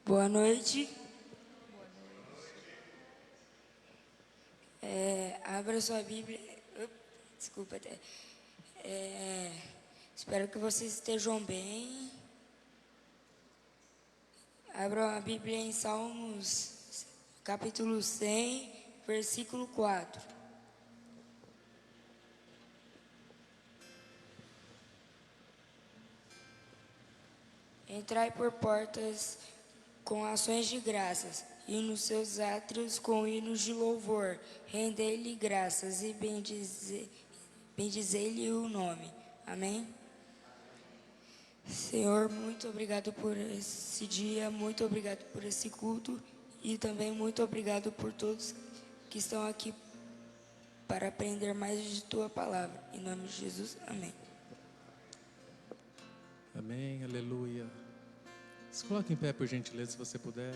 Boa noite. Abra sua Bíblia. Desculpa até. Espero que vocês estejam bem. Abra a Bíblia em Salmos, capítulo 100, versículo 4. Entrai por portas com ações de graças, e nos seus átrios com hinos de louvor. Rendei-lhe graças e bendizei-lhe o nome. Amém? Senhor, muito obrigado por esse dia, muito obrigado por esse culto e também muito obrigado por todos que estão aqui para aprender mais de Tua Palavra. Em nome de Jesus, amém. Amém, aleluia. Se coloque em pé, por gentileza, se você puder.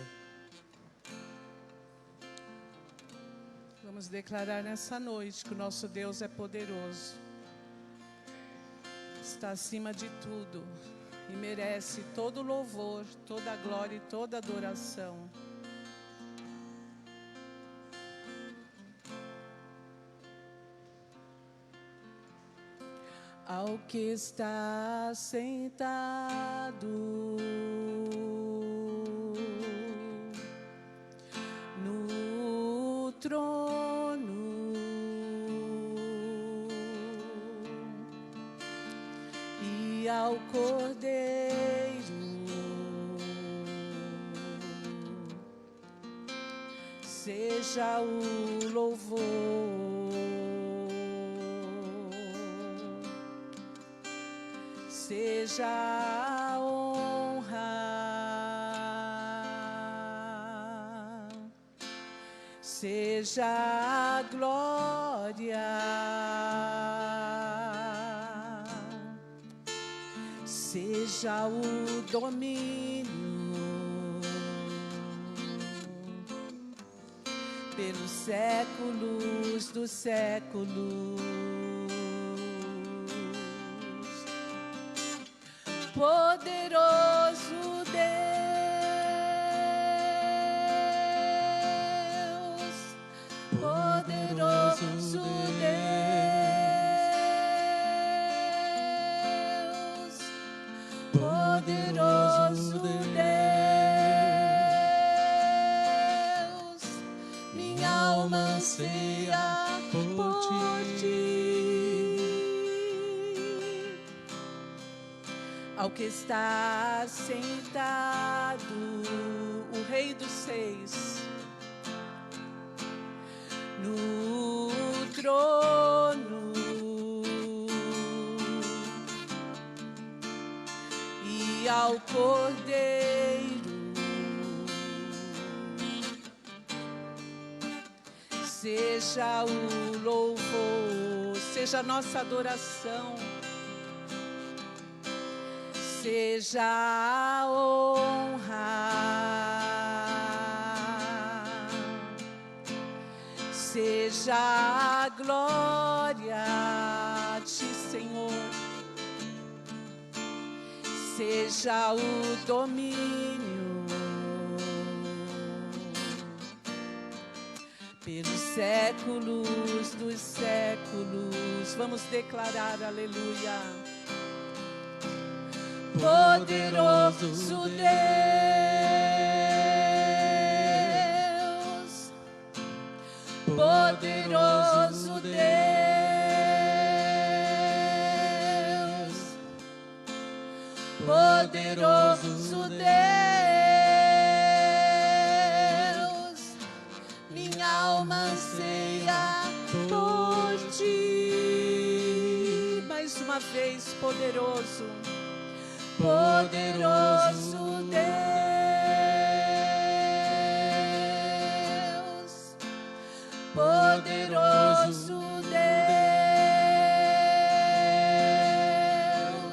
Vamos declarar nessa noite que o nosso Deus é poderoso. Está acima de tudo e merece todo louvor, toda glória e toda adoração. Ao que está sentado no trono e ao Cordeiro seja o louvor, seja a honra, seja a glória, seja o domínio pelos séculos dos séculos. Poderoso Deus, poderoso Deus, poderoso Deus, minha alma anseia por ti. Ao que está sentado o Rei dos Seis no trono e ao Cordeiro seja o louvor, seja a nossa adoração, seja a honra, seja a glória a ti, Senhor, seja o domínio pelos séculos dos séculos. Vamos declarar aleluia. Poderoso Deus, poderoso Deus, poderoso Deus, minha alma anseia por ti. Mais uma vez, poderoso. Poderoso Deus, poderoso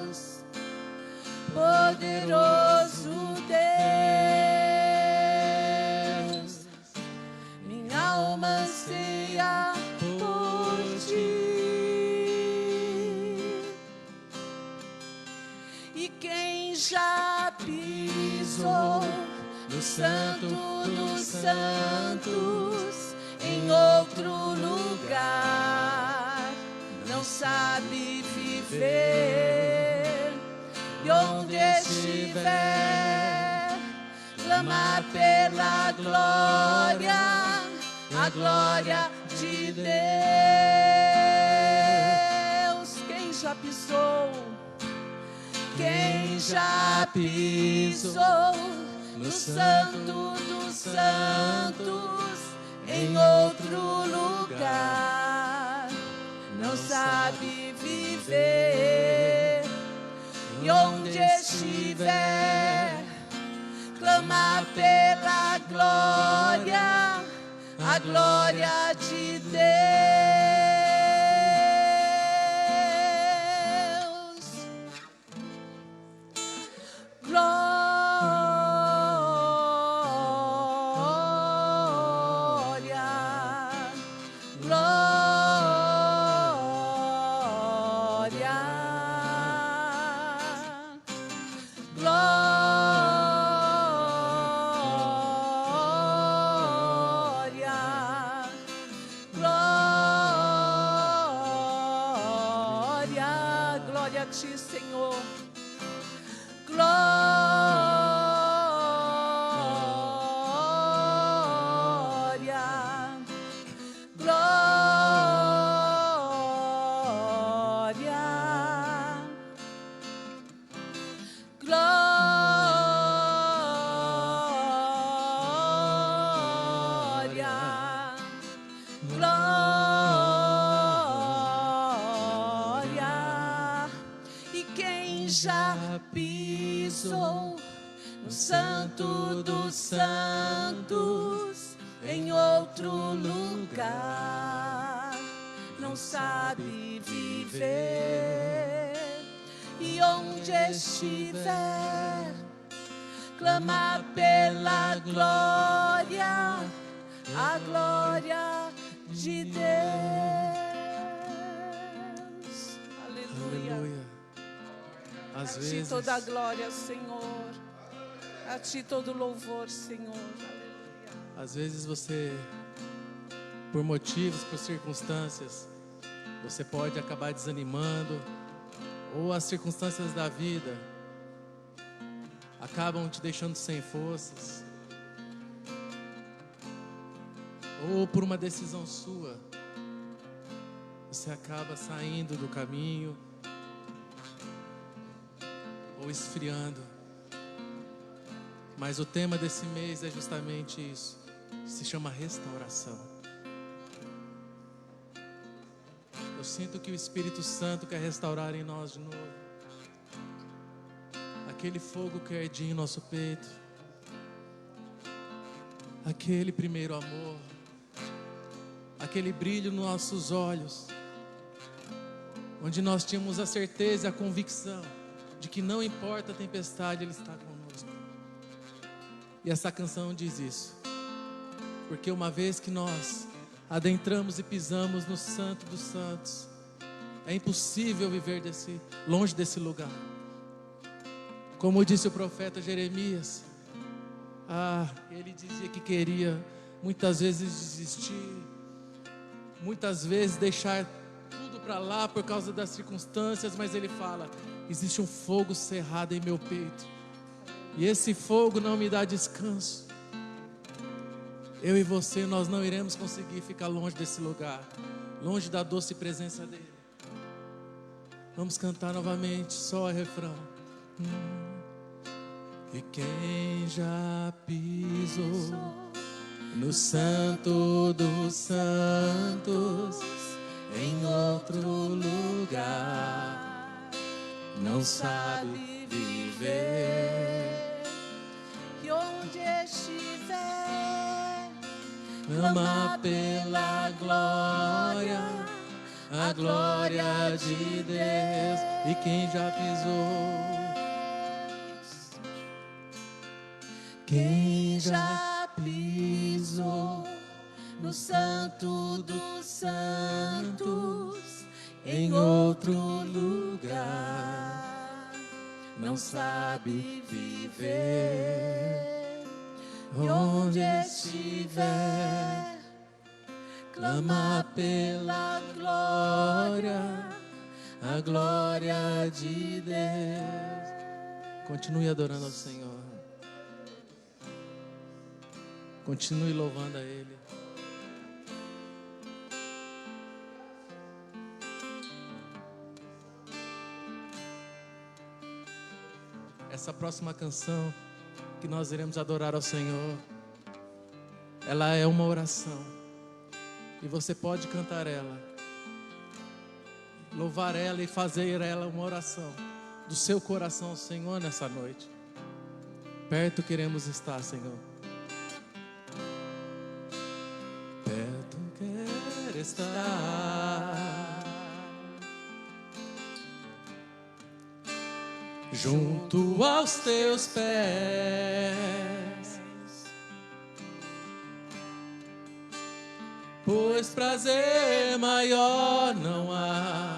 Deus, poderoso Deus, minha alma anseia por ti. E quem já pisou no Santo dos Santos, em outro lugar, não sabe viver. E onde estiver, clamar pela glória, a glória de Deus. Quem já pisou? Quem já pisou no Santo dos Santos, em outro lugar, não sabe viver. E onde estiver, clamar pela glória, a glória de Deus. Glória a Ti, Senhor. Glória, glória, glória, glória. E quem já pisou no Santo dos Santos, em outro lugar, não sabe viver. E onde estiver, clama pela glória, a glória de Deus. Aleluia. Aleluia. Às A Ti vezes, toda a glória, Senhor. A Ti todo louvor, Senhor. Aleluia. às vezes você, por motivos, por circunstâncias, você pode acabar desanimando, ou as circunstâncias da vida acabam te deixando sem forças, ou por uma decisão sua, você acaba saindo do caminho, ou esfriando. Mas o tema desse mês é justamente isso. Se chama restauração. Eu sinto que o Espírito Santo quer restaurar em nós de novo aquele fogo que ardia em nosso peito, aquele primeiro amor, aquele brilho nos nossos olhos, onde nós tínhamos a certeza e a convicção de que não importa a tempestade, Ele está conosco. E essa canção diz isso, porque uma vez que nós adentramos e pisamos no Santo dos Santos, é impossível viver longe desse lugar. Como disse o profeta Jeremias, ele dizia que queria muitas vezes desistir, muitas vezes deixar tudo para lá por causa das circunstâncias, mas ele fala: existe um fogo cerrado em meu peito, e esse fogo não me dá descanso. Eu e você, nós não iremos conseguir ficar longe desse lugar, longe da doce presença dele. Vamos cantar novamente, só o refrão. E quem já pisou no Santo dos Santos, em outro lugar, não sabe viver. E onde estiver, Clama pela glória, a glória de Deus. E quem já pisou, quem já pisou no Santo dos Santos, em outro lugar, não sabe viver. onde estiver, clama pela glória, a glória de Deus. Continue adorando ao Senhor. Continue louvando a Ele. Essa próxima canção que nós iremos adorar ao Senhor, ela é uma oração, e você pode cantar ela, louvar ela e fazer ela uma oração do seu coração ao Senhor nessa noite. Perto queremos estar, Senhor. Perto quero estar, junto aos teus pés, pois prazer maior não há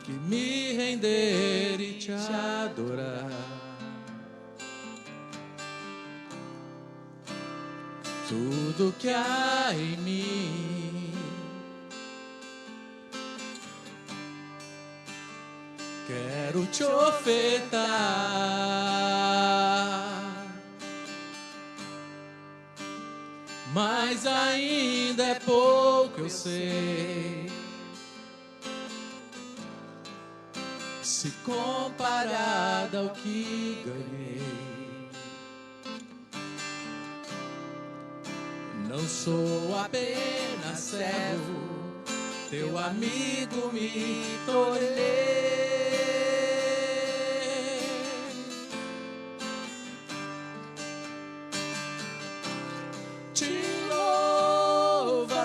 que me render e te adorar. Tudo que há em mim te ofertar, mas ainda é pouco, eu sei, se comparado ao que ganhei. Não sou apenas servo, teu amigo me tornei. Te louvarei,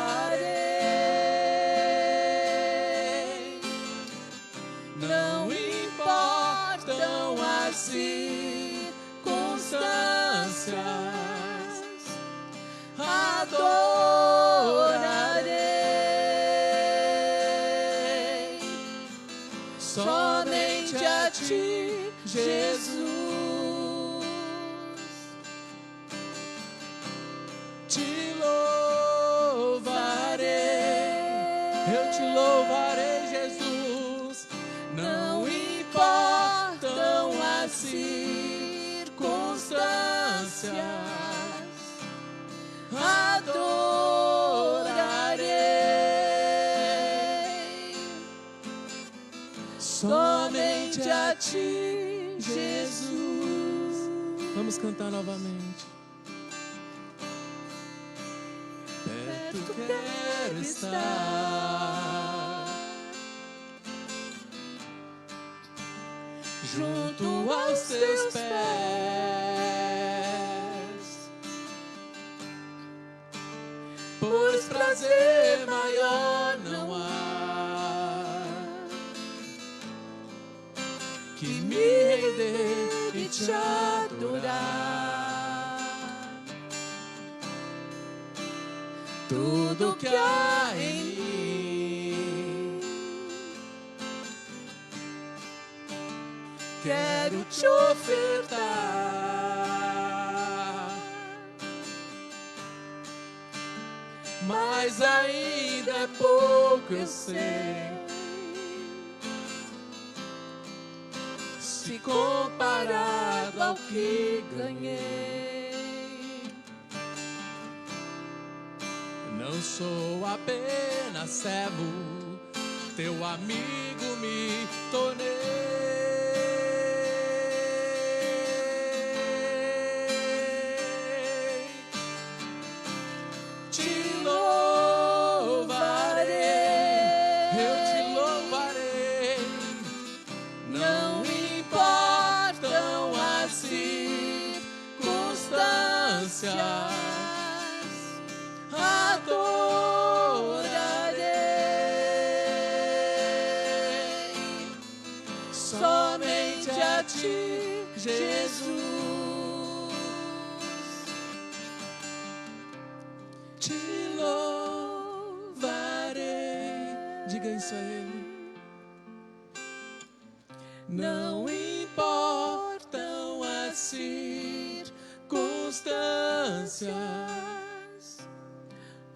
não importam as circunstâncias, adorarei somente a ti, Jesus. Te louvarei, eu te louvarei, Jesus. Não importam as circunstâncias, adorarei somente a ti, Jesus. Vamos cantar novamente. Perto quero estar, junto aos teus pés, pois prazer maior não há que me render e te adorar. Tudo que há em mim quero te ofertar, mas ainda é pouco, eu sei, se comparado ao que ganhei. Não sou apenas servo, teu amigo me tornei. Te louvarei, eu te louvarei, não importam as circunstâncias, adorarei somente a ti, Jesus. Te louvarei, diga isso a Ele. Não importam as circunstâncias,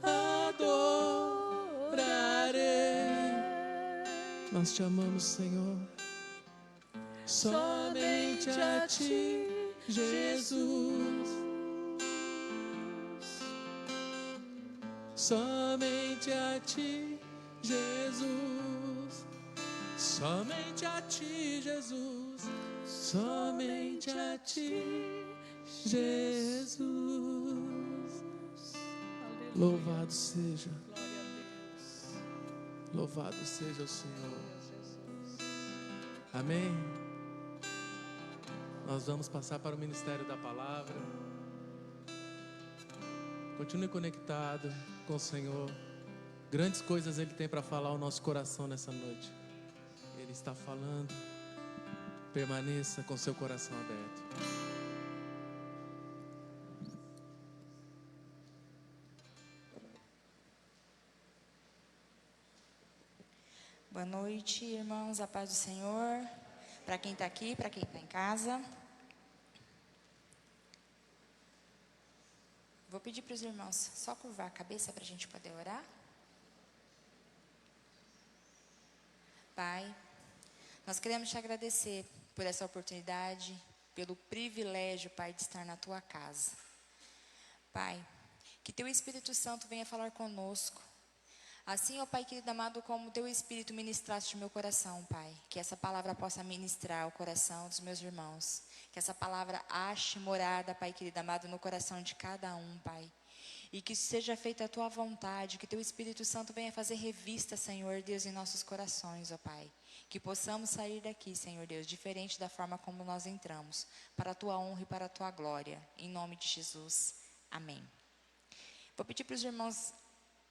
adorarei. Nós te amamos, Senhor. Somente a ti, Jesus. Somente a ti, Jesus. Somente a ti, Jesus. Somente a ti, Jesus. Louvado seja. Louvado seja o Senhor. Amém. Nós vamos passar para o ministério da palavra. Continue conectado com o Senhor. Grandes coisas Ele tem para falar ao nosso coração nessa noite. Ele está falando. Permaneça com seu coração aberto. Boa noite, irmãos, a paz do Senhor, para quem está aqui, para quem está em casa. Vou pedir para os irmãos só curvar a cabeça para a gente poder orar. Pai, Nós queremos te agradecer por essa oportunidade, pelo privilégio, Pai, de estar na tua casa. Pai, que teu Espírito Santo venha falar conosco. Assim, ó Pai querido amado, como teu Espírito ministraste o meu coração, Pai. Que essa palavra possa ministrar o coração dos meus irmãos. Que essa palavra ache morada, Pai querido amado, no coração de cada um, Pai. E que seja feita a tua vontade, que teu Espírito Santo venha fazer revista, Senhor Deus, em nossos corações, ó Pai. Que possamos sair daqui, Senhor Deus, diferente da forma como nós entramos, para a tua honra e para a tua glória. Em nome de Jesus. Amém. Vou pedir para os irmãos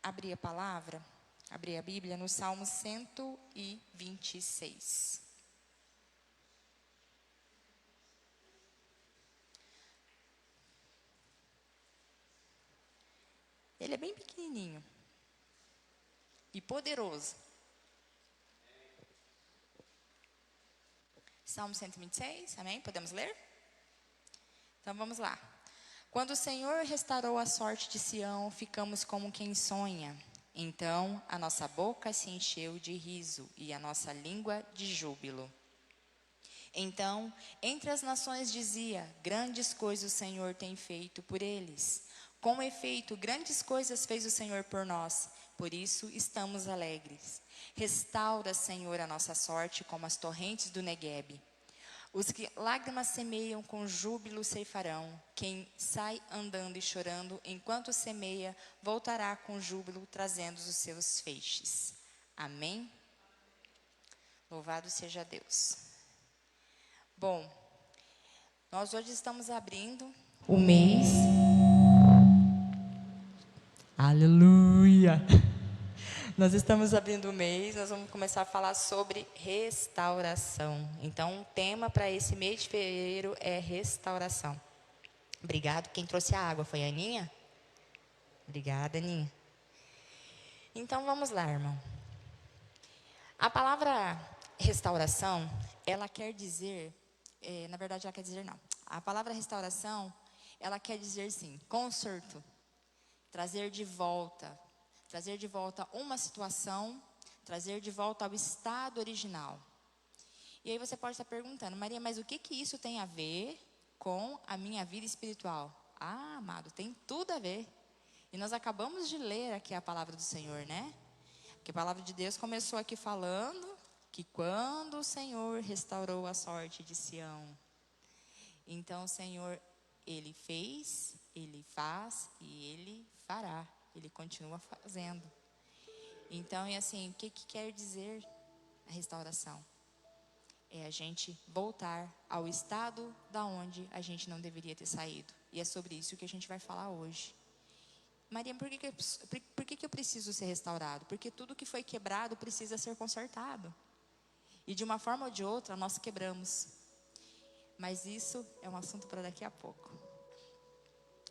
abrir a palavra, abrir a Bíblia no Salmo 126. Ele é bem pequenininho e poderoso. Salmo 126, amém? Podemos ler? Então vamos lá. Quando o Senhor restaurou a sorte de Sião, ficamos como quem sonha. Então a nossa boca se encheu de riso e a nossa língua de júbilo. Então, entre as nações dizia, grandes coisas o Senhor tem feito por eles. Com efeito, grandes coisas fez o Senhor por nós, por isso estamos alegres. Restaura, Senhor, a nossa sorte como as torrentes do Neguebe. Os que lágrimas semeiam com júbilo ceifarão. Quem sai andando e chorando enquanto semeia, voltará com júbilo trazendo os seus feixes. Amém? Louvado seja Deus. Bom, nós hoje estamos abrindo o mês. Aleluia! Nós estamos abrindo o mês, nós vamos começar a falar sobre restauração. Então, o tema para esse mês de fevereiro é restauração. Obrigado. Quem trouxe a água foi a Aninha? Obrigada, Aninha. Então, vamos lá, irmão. A palavra restauração, ela quer dizer, na verdade, ela quer dizer não. A palavra restauração, ela quer dizer, sim, conserto, trazer de volta uma situação, trazer de volta ao estado original. E aí você pode estar perguntando, Maria, mas o que isso tem a ver com a minha vida espiritual? Ah, amado, tem tudo a ver. E nós acabamos de ler aqui a palavra do Senhor, né? Que a palavra de Deus começou aqui falando que quando o Senhor restaurou a sorte de Sião, então o Senhor, Ele fez, Ele faz e Ele fará. Ele continua fazendo. Então, e assim, o que quer dizer a restauração? É a gente voltar ao estado da onde a gente não deveria ter saído. E é sobre isso que a gente vai falar hoje. Maria, por que eu preciso ser restaurado? Porque tudo que foi quebrado precisa ser consertado. E de uma forma ou de outra, nós quebramos. Mas isso é um assunto para daqui a pouco.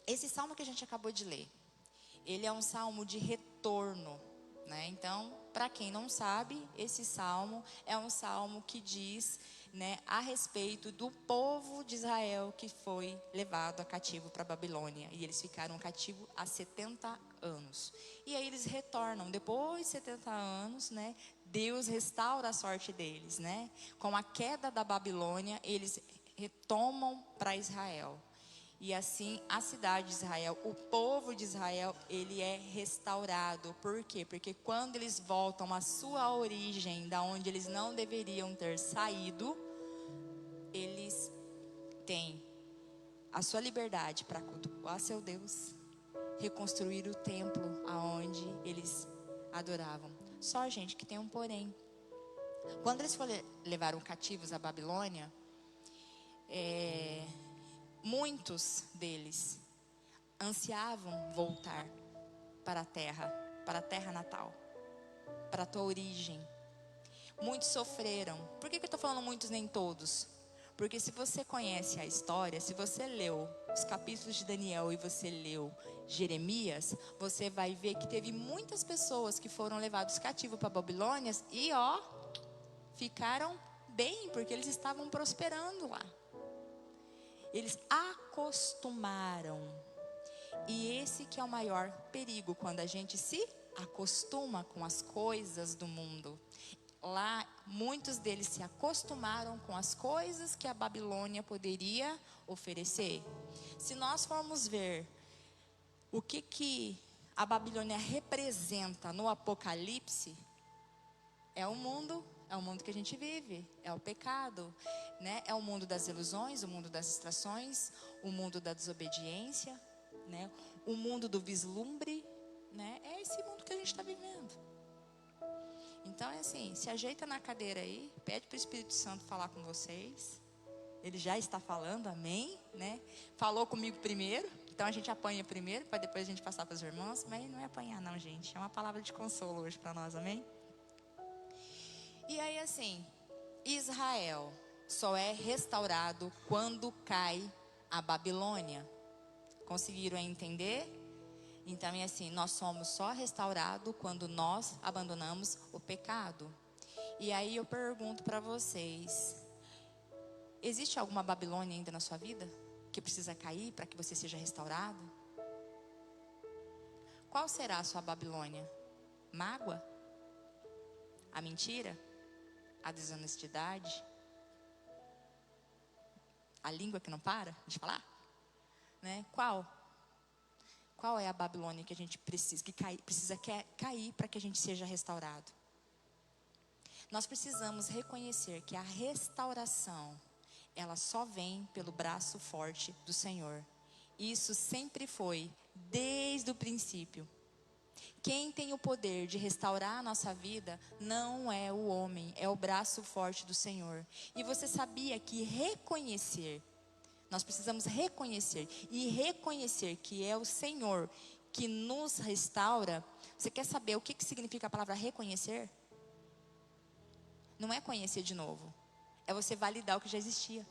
Esse salmo que a gente acabou de ler, ele é um salmo de retorno, né? Então, para quem não sabe, esse salmo é um salmo que diz, né, a respeito do povo de Israel que foi levado a cativo para a Babilônia. E eles ficaram cativos há 70 anos. E aí eles retornam, depois de 70 anos, né? Deus restaura a sorte deles, né? Com a queda da Babilônia, eles retomam para Israel. E assim, a cidade de Israel, o povo de Israel, ele é restaurado. Por quê? Porque quando eles voltam à sua origem, da onde eles não deveriam ter saído, eles têm a sua liberdade para cultuar seu Deus, reconstruir o templo aonde eles adoravam. Só, gente, que tem um porém. Quando eles foram levaram cativos à Babilônia, muitos deles ansiavam voltar para a terra natal, para a tua origem. Muitos sofreram. Por que eu estou falando muitos, nem todos? Porque se você conhece a história, se você leu os capítulos de Daniel e você leu Jeremias, você vai ver que teve muitas pessoas que foram levados cativos para Babilônia e ficaram bem, porque eles estavam prosperando lá. Eles acostumaram. E esse que é o maior perigo, quando a gente se acostuma com as coisas do mundo. Lá, muitos deles se acostumaram com as coisas que a Babilônia poderia oferecer. Se nós formos ver o que a Babilônia representa no Apocalipse, é o mundo que a gente vive, é o pecado, né? É o mundo das ilusões, o mundo das distrações, o mundo da desobediência, né? O mundo do vislumbre, né? É esse mundo que a gente está vivendo. Então é assim, se ajeita na cadeira aí, pede para o Espírito Santo falar com vocês. Ele já está falando, amém, né? Falou comigo primeiro, então a gente apanha primeiro, para depois a gente passar para os irmãos. Mas não é apanhar não, gente, é uma palavra de consolo hoje para nós, amém? E aí assim, Israel só é restaurado quando cai a Babilônia. Conseguiram entender? Então é assim, nós somos só restaurados quando nós abandonamos o pecado. E aí eu pergunto para vocês, existe alguma Babilônia ainda na sua vida que precisa cair para que você seja restaurado? Qual será a sua Babilônia? Mágoa? A mentira? A desonestidade? A língua que não para de falar? Né? Qual é a Babilônia que a gente precisa cair para que a gente seja restaurado? Nós precisamos reconhecer que a restauração, ela só vem pelo braço forte do Senhor. Isso sempre foi, desde o princípio. Quem tem o poder de restaurar a nossa vida não é o homem, é o braço forte do Senhor. E você sabia que nós precisamos reconhecer que é o Senhor que nos restaura. Você quer saber o que significa a palavra reconhecer? Não é conhecer de novo, é você validar o que já existia.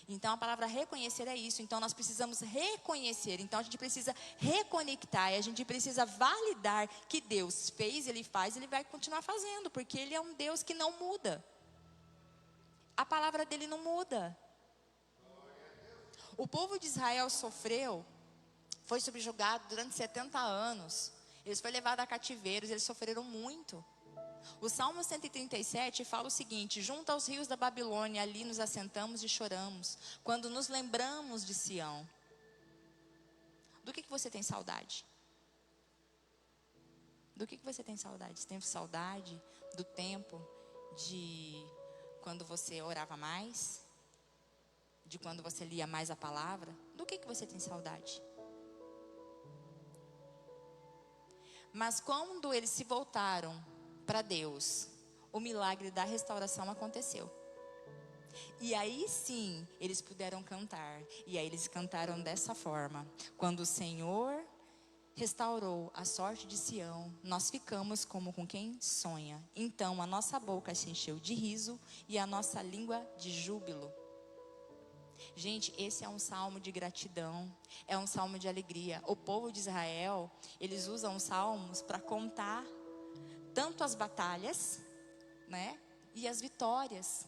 Então a palavra reconhecer é isso. Então nós precisamos reconhecer. Então a gente precisa reconectar. E a gente precisa validar que Deus fez, Ele faz, Ele vai continuar fazendo. Porque Ele é um Deus que não muda. A palavra dEle não muda. O povo de Israel sofreu, foi subjugado durante 70 anos. Eles foram levados a cativeiros, eles sofreram muito. O Salmo 137 fala o seguinte: junto aos rios da Babilônia, ali nos assentamos e choramos, quando nos lembramos de Sião. Do que você tem saudade? Do que você tem saudade? Você tem saudade do tempo de quando você orava mais? De quando você lia mais a palavra? Do que você tem saudade? Mas quando eles se voltaram para Deus, o milagre da restauração aconteceu. E aí sim, eles puderam cantar. E aí eles cantaram dessa forma: quando o Senhor restaurou a sorte de Sião, nós ficamos como com quem sonha. Então a nossa boca se encheu de riso e a nossa língua de júbilo. Gente, esse é um salmo de gratidão, é um salmo de alegria. O povo de Israel, eles usam os salmos para contar tanto as batalhas, né, e as vitórias.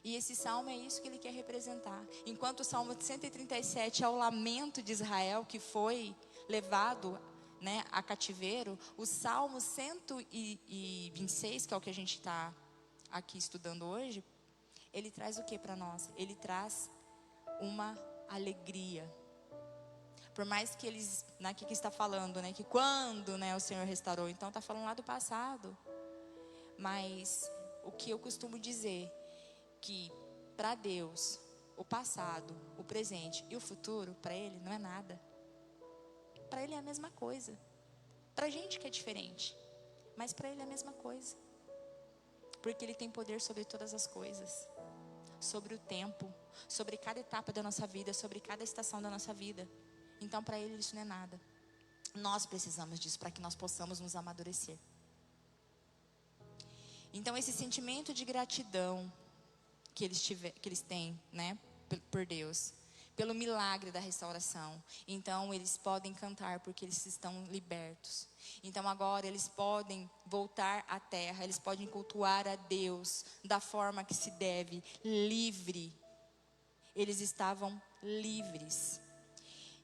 E esse salmo é isso que ele quer representar. Enquanto o Salmo 137 é o lamento de Israel que foi levado, né, a cativeiro, o Salmo 126, que é o que a gente está aqui estudando hoje, ele traz o que para nós? Ele traz uma alegria. Por mais que eles, aqui que está falando, né, que quando, né, o Senhor restaurou, então está falando lá do passado. Mas o que eu costumo dizer, que para Deus, o passado, o presente e o futuro, para Ele não é nada. Para Ele é a mesma coisa. Para a gente que é diferente, mas para Ele é a mesma coisa. Porque Ele tem poder sobre todas as coisas. Sobre o tempo, sobre cada etapa da nossa vida, sobre cada estação da nossa vida. Então para Ele isso não é nada. Nós precisamos disso para que nós possamos nos amadurecer. Então esse sentimento de gratidão que eles têm, né, por Deus, pelo milagre da restauração, então eles podem cantar porque eles estão libertos. Então agora eles podem voltar à terra, eles podem cultuar a Deus da forma que se deve, livre. Eles estavam livres.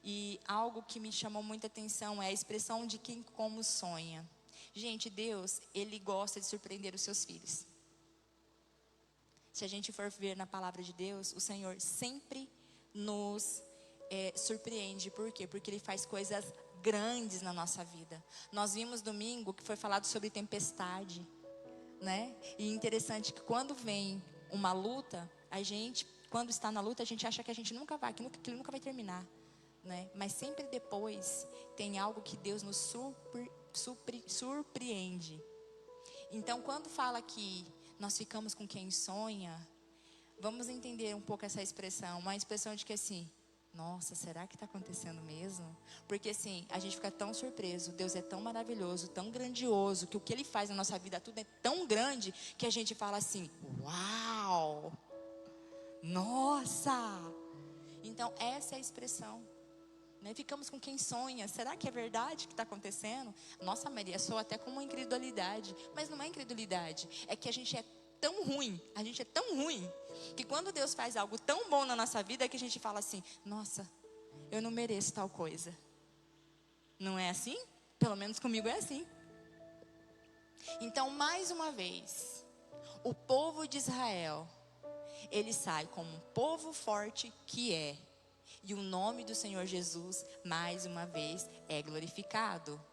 E algo que me chamou muita atenção é a expressão de quem como sonha. Gente, Deus, Ele gosta de surpreender os seus filhos. Se a gente for ver na palavra de Deus, o Senhor sempre nos surpreende. Por quê? Porque Ele faz coisas grandes na nossa vida. Nós vimos domingo que foi falado sobre tempestade, né? E interessante que quando vem uma luta, a gente, quando está na luta, a gente acha que a gente nunca vai, que aquilo nunca vai terminar, né? Mas sempre depois tem algo que Deus nos surpreende. Então, quando fala que nós ficamos com quem sonha, vamos entender um pouco essa expressão. Uma expressão de que assim, nossa, será que está acontecendo mesmo? Porque assim, a gente fica tão surpreso. Deus é tão maravilhoso, tão grandioso, que o que Ele faz na nossa vida, tudo é tão grande, que a gente fala assim, uau, nossa. Então, essa é a expressão, né? Ficamos com quem sonha. Será que é verdade que está acontecendo? Nossa, Maria, soa até como uma incredulidade. Mas não é incredulidade, é que a gente é tão ruim, que quando Deus faz algo tão bom na nossa vida, é que a gente fala assim, nossa, eu não mereço tal coisa. Não é assim? Pelo menos comigo é assim. Então, mais uma vez, o povo de Israel, ele sai como um povo forte que é. E o nome do Senhor Jesus, mais uma vez, é glorificado.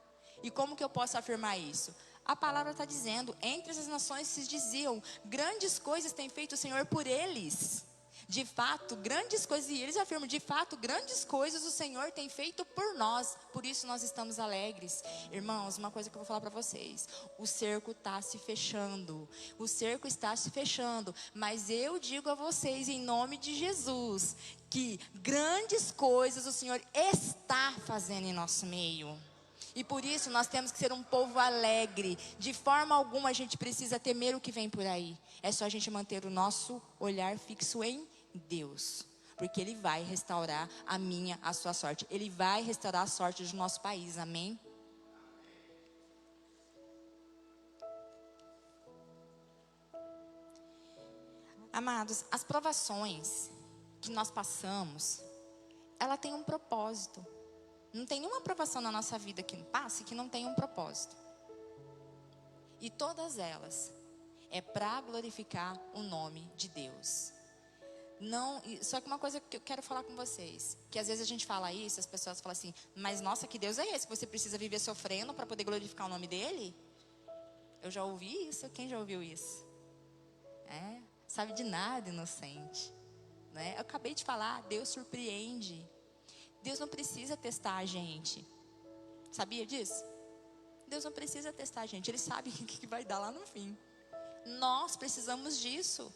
E como que eu posso afirmar isso? A palavra está dizendo, entre as nações se diziam, grandes coisas tem feito o Senhor por eles. De fato, grandes coisas, e eles afirmam, de fato, grandes coisas o Senhor tem feito por nós. Por isso nós estamos alegres. Irmãos, uma coisa que eu vou falar para vocês. O cerco está se fechando. O cerco está se fechando. Mas eu digo a vocês, em nome de Jesus, que grandes coisas o Senhor está fazendo em nosso meio. E por isso nós temos que ser um povo alegre. De forma alguma a gente precisa temer o que vem por aí. É só a gente manter o nosso olhar fixo em Deus. Porque Ele vai restaurar a minha, a sua sorte. Ele vai restaurar a sorte do nosso país, amém? Amados, as provações que nós passamos, ela tem um propósito. Não tem nenhuma provação na nossa vida que passe que não tenha um propósito. E todas elas é para glorificar o nome de Deus. Não, só que uma coisa que eu quero falar com vocês, que às vezes a gente fala isso, as pessoas falam assim, mas nossa, que Deus é esse que você precisa viver sofrendo para poder glorificar o nome dele? Eu já ouvi isso, quem já ouviu isso? Sabe de nada, inocente, né? Eu acabei de falar, Deus surpreende. Deus não precisa testar a gente. Sabia disso? Deus não precisa testar a gente. Ele sabe o que vai dar lá no fim. Nós precisamos disso.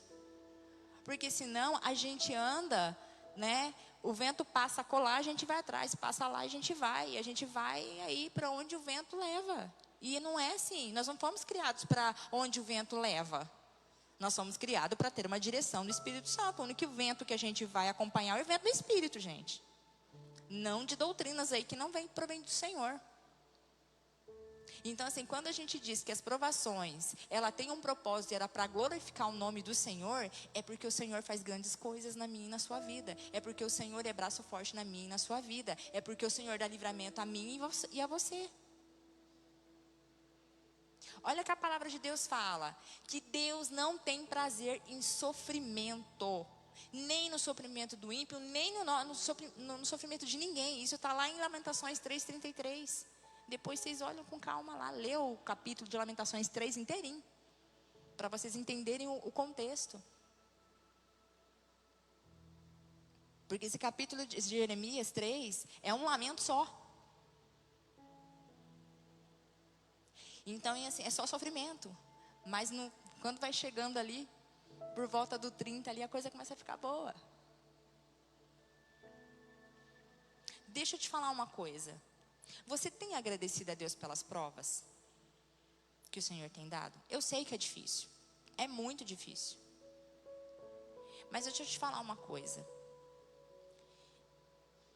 Porque senão a gente anda, né? O vento passa colar, a gente vai atrás. Passa lá, a gente vai. E a gente vai aí para onde o vento leva. E não é assim. Nós não fomos criados para onde o vento leva. Nós somos criados para ter uma direção do Espírito Santo. O único vento que a gente vai acompanhar é o vento do Espírito, gente. Não de doutrinas aí que não provém do Senhor. Então assim, quando a gente diz que as provações, ela tem um propósito, era para glorificar o nome do Senhor, é porque o Senhor faz grandes coisas na minha e na sua vida. É porque o Senhor é braço forte na minha e na sua vida. É porque o Senhor dá livramento a mim e a você. Olha que a palavra de Deus fala, que Deus não tem prazer em sofrimento. Nem no sofrimento do ímpio, nem no sofrimento de ninguém. Isso está lá em Lamentações 3:33. Depois vocês olham com calma lá. Lê o capítulo de Lamentações 3 inteirinho. Para vocês entenderem o contexto. Porque esse capítulo de Jeremias 3 é um lamento só. Então assim, é só sofrimento. Mas quando vai chegando ali, por volta do 30 ali, a coisa começa a ficar boa. Deixa eu te falar uma coisa. Você tem agradecido a Deus pelas provas que o Senhor tem dado? Eu sei que é difícil. É muito difícil. Mas deixa eu te falar uma coisa.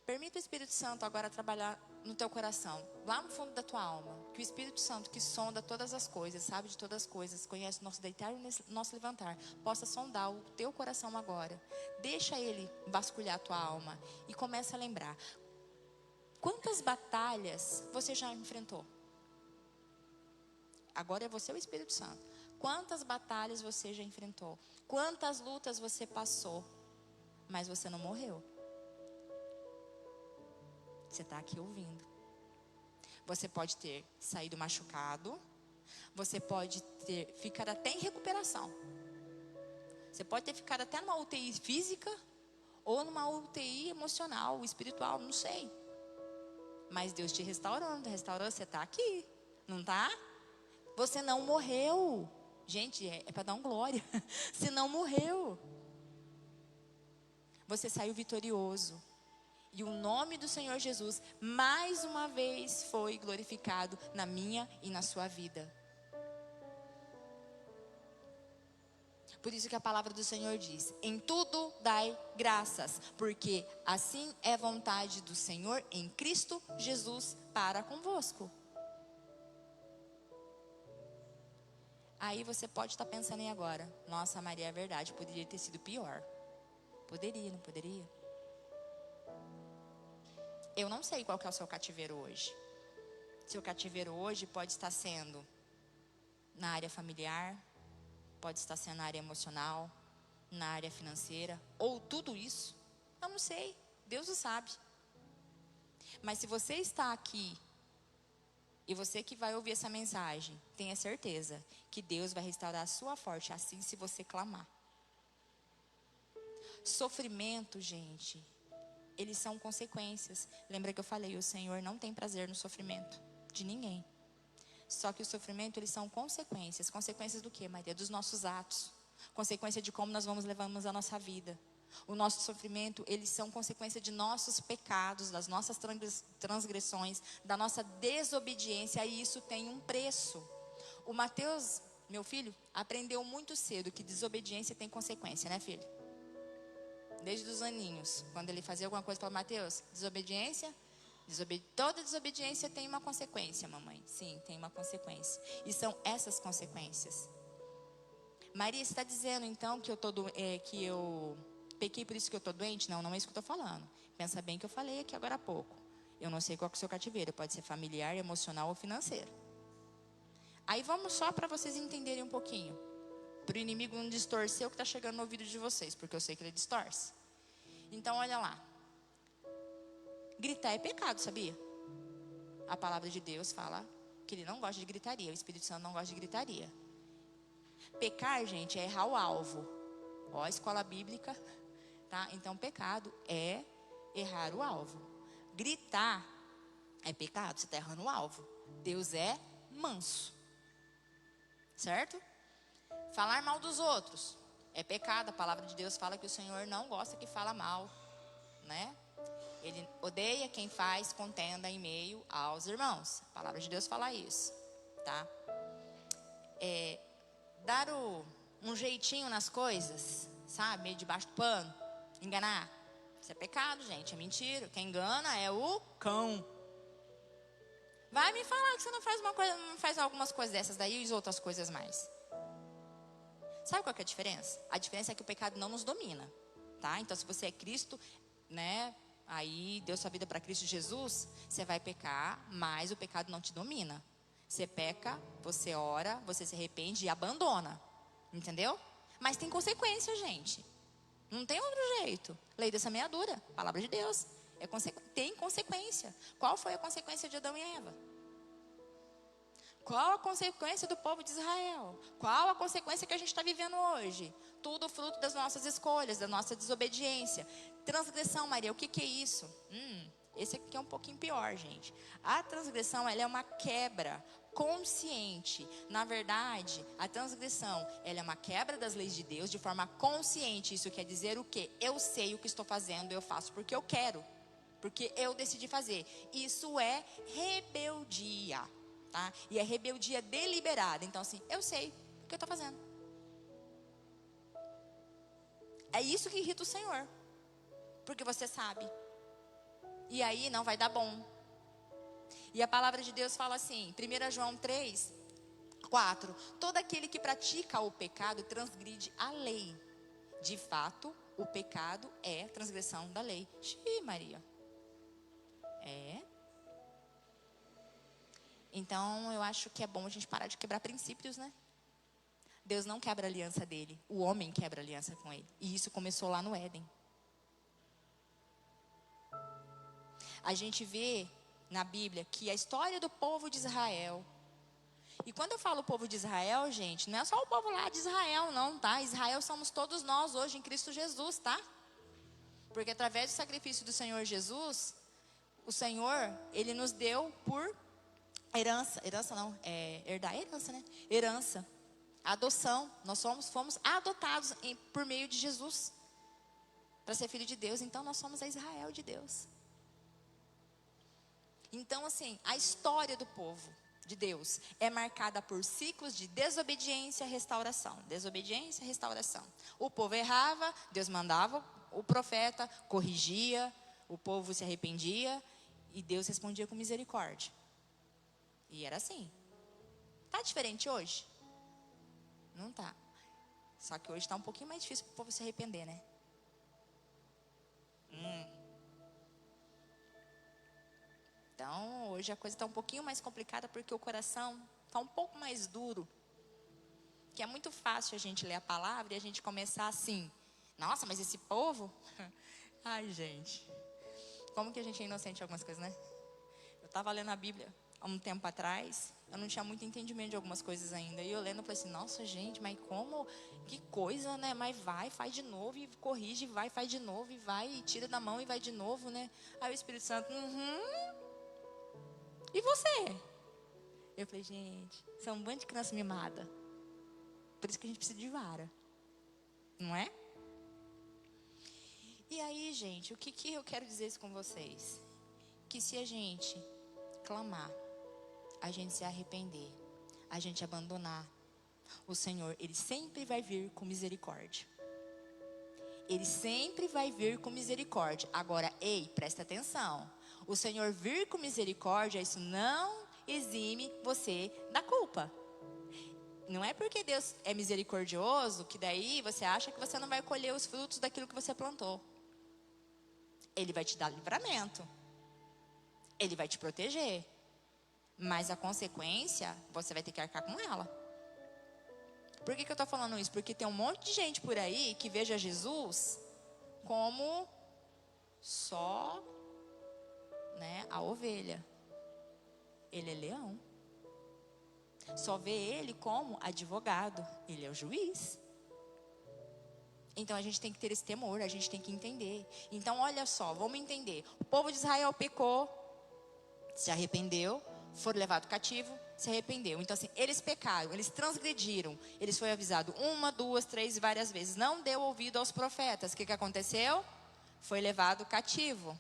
Permita o Espírito Santo agora trabalhar no teu coração, lá no fundo da tua alma. Que o Espírito Santo, que sonda todas as coisas, sabe de todas as coisas, conhece o nosso deitar e o nosso levantar, possa sondar o teu coração agora. Deixa Ele vasculhar a tua alma e começa a lembrar. Quantas batalhas você já enfrentou? Agora é você o Espírito Santo. Quantas batalhas você já enfrentou? Quantas lutas você passou? Mas você não morreu. Você está aqui ouvindo. Você pode ter saído machucado. Você pode ter ficado até em recuperação. Você pode ter ficado até numa UTI física ou numa UTI emocional, espiritual, não sei. Mas Deus te restaurando, você está aqui, não está? Você não morreu. Gente, é para dar um glória. Você não morreu. Você saiu vitorioso. E o nome do Senhor Jesus, mais uma vez, foi glorificado na minha e na sua vida. Por isso que a palavra do Senhor diz: em tudo dai graças, porque assim é vontade do Senhor em Cristo Jesus para convosco. Aí você pode estar pensando em agora: nossa, Maria, é verdade, poderia ter sido pior. Poderia, não poderia? Eu não sei qual que é o seu cativeiro hoje. Seu cativeiro hoje pode estar sendo na área familiar, pode estar sendo na área emocional, na área financeira, ou tudo isso. Eu não sei, Deus o sabe. Mas se você está aqui, e você que vai ouvir essa mensagem, tenha certeza que Deus vai restaurar a sua força, assim se você clamar. Sofrimento, gente, eles são consequências. Lembra que eu falei, o Senhor não tem prazer no sofrimento de ninguém. Só que o sofrimento, eles são consequências. Consequências do quê, Maria? Dos nossos atos. Consequência de como nós vamos levando a nossa vida. O nosso sofrimento, eles são consequência de nossos pecados, das nossas transgressões, da nossa desobediência, e isso tem um preço. O Mateus, meu filho, aprendeu muito cedo que desobediência tem consequência, né, filho? Desde os aninhos, quando ele fazia alguma coisa, falava: Mateus, desobediência, toda desobediência tem uma consequência, mamãe. Sim, tem uma consequência. E são essas consequências. Maria, você está dizendo então que eu pequei por isso que eu estou doente? Não, não é isso que eu estou falando. Pensa bem que eu falei aqui agora há pouco. Eu não sei qual que é o seu cativeiro, pode ser familiar, emocional ou financeiro. Aí vamos só para vocês entenderem um pouquinho. Para o inimigo não distorcer o que está chegando no ouvido de vocês, porque eu sei que ele distorce. Então olha lá. Gritar é pecado, sabia? A palavra de Deus fala que ele não gosta de gritaria. O Espírito Santo não gosta de gritaria. Pecar, gente, é errar o alvo. Ó, a escola bíblica, tá? Então pecado é errar o alvo. Gritar é pecado, você está errando o alvo. Deus é manso. Certo? Falar mal dos outros é pecado. A palavra de Deus fala que o Senhor não gosta que fala mal, né? Ele odeia quem faz contenda em meio aos irmãos. A palavra de Deus fala isso, tá? Dar um jeitinho nas coisas, sabe? Meio debaixo do pano, enganar. Isso é pecado, gente, é mentira. Quem engana é o cão. Vai me falar que você não faz uma coisa, não faz algumas coisas dessas daí e outras coisas mais. Sabe qual que é a diferença? A diferença é que o pecado não nos domina, tá? Então se você é Cristo, né? Aí deu sua vida para Cristo Jesus, você vai pecar, mas o pecado não te domina. Você peca, você ora, você se arrepende e abandona. Entendeu? Mas tem consequência, gente. Não tem outro jeito. Lei da semeadura, palavra de Deus. Tem consequência. Qual foi a consequência de Adão e Eva? Qual a consequência do povo de Israel? Qual a consequência que a gente está vivendo hoje? Tudo fruto das nossas escolhas, da nossa desobediência. Transgressão, Maria, o que é isso? Esse aqui é um pouquinho pior, gente. A transgressão, ela é uma quebra consciente. Na verdade, a transgressão, ela é uma quebra das leis de Deus de forma consciente. Isso quer dizer o quê? Eu sei o que estou fazendo, eu faço porque eu quero. Porque eu decidi fazer. Isso é rebeldia. Tá? E é rebeldia deliberada. Então assim, eu sei o que eu estou fazendo. É isso que irrita o Senhor. Porque você sabe. E aí não vai dar bom. E a palavra de Deus fala assim, 1 João 3, 4. Todo aquele que pratica o pecado transgride a lei. De fato, o pecado é transgressão da lei. Xiii, Maria. Então, eu acho que é bom a gente parar de quebrar princípios, né? Deus não quebra a aliança dele. O homem quebra a aliança com ele. E isso começou lá no Éden. A gente vê na Bíblia que a história do povo de Israel. E quando eu falo povo de Israel, gente, não é só o povo lá de Israel, não, tá? Israel somos todos nós hoje em Cristo Jesus, tá? Porque através do sacrifício do Senhor Jesus, o Senhor, Ele nos deu por herança. Herança não, herdar é herança, né? Herança. Adoção. Nós fomos adotados por meio de Jesus. Para ser filho de Deus. Então nós somos a Israel de Deus. Então assim, a história do povo de Deus é marcada por ciclos de desobediência e restauração. Desobediência e restauração. O povo errava, Deus mandava o profeta, corrigia, o povo se arrependia e Deus respondia com misericórdia. E era assim. Tá diferente hoje? Não tá. Só que hoje está um pouquinho mais difícil para o povo se arrepender, né? Então, hoje a coisa está um pouquinho mais complicada porque o coração está um pouco mais duro. Que é muito fácil a gente ler a palavra e a gente começar assim. Nossa, mas esse povo... Ai, gente. Como que a gente é inocente em algumas coisas, né? Eu estava lendo a Bíblia há um tempo atrás. Eu não tinha muito entendimento de algumas coisas ainda. E eu lendo, eu falei assim, nossa, gente, mas como... Que coisa, né? Mas vai, faz de novo e corrige, vai, faz de novo e vai, e tira da mão e vai de novo, né? Aí o Espírito Santo, E você? Eu falei, gente, você é um bando de criança mimada. Por isso que a gente precisa de vara. Não é? E aí, gente, o que eu quero dizer isso com vocês? Que se a gente clamar, a gente se arrepender, a gente abandonar, o Senhor, Ele sempre vai vir com misericórdia. Ele sempre vai vir com misericórdia. Agora, ei, presta atenção. O Senhor vir com misericórdia, isso não exime você da culpa. Não é porque Deus é misericordioso que daí você acha que você não vai colher os frutos daquilo que você plantou. Ele vai te dar livramento. Ele vai te proteger. Mas a consequência, você vai ter que arcar com ela. Por que eu estou falando isso? Porque tem um monte de gente por aí que veja Jesus como só, né, a ovelha. Ele é leão. Só vê ele como advogado. Ele é o juiz. Então a gente tem que ter esse temor, a gente tem que entender. Então olha só, vamos entender. O povo de Israel pecou, se arrependeu, foram levados cativo, se arrependeu. Então assim, eles pecaram, eles transgrediram. Eles foram avisados 1, 2, 3 e várias vezes. Não deu ouvido aos profetas. O que aconteceu? Foi levado cativo.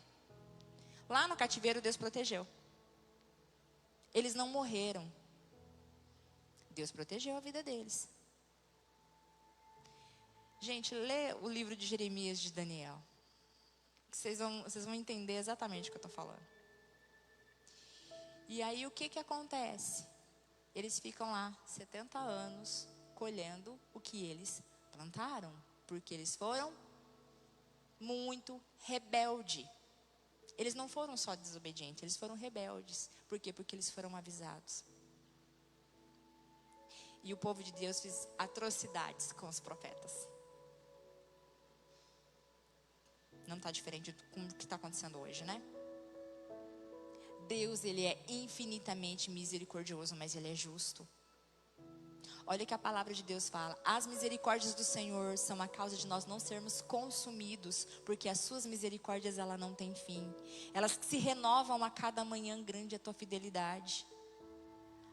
Lá no cativeiro Deus protegeu. Eles não morreram. Deus protegeu a vida deles. Gente, lê o livro de Jeremias de Daniel. Vocês vão entender exatamente o que eu estou falando. E aí o que acontece? Eles ficam lá 70 anos colhendo o que eles plantaram. Porque eles foram muito rebeldes. Eles não foram só desobedientes, eles foram rebeldes. Por quê? Porque eles foram avisados. E o povo de Deus fez atrocidades com os profetas. Não está diferente com o que está acontecendo hoje, né? Deus, Ele é infinitamente misericordioso, mas Ele é justo. Olha o que a palavra de Deus fala. As misericórdias do Senhor são a causa de nós não sermos consumidos, porque as suas misericórdias, ela não têm fim. Elas se renovam a cada manhã, grande a tua fidelidade.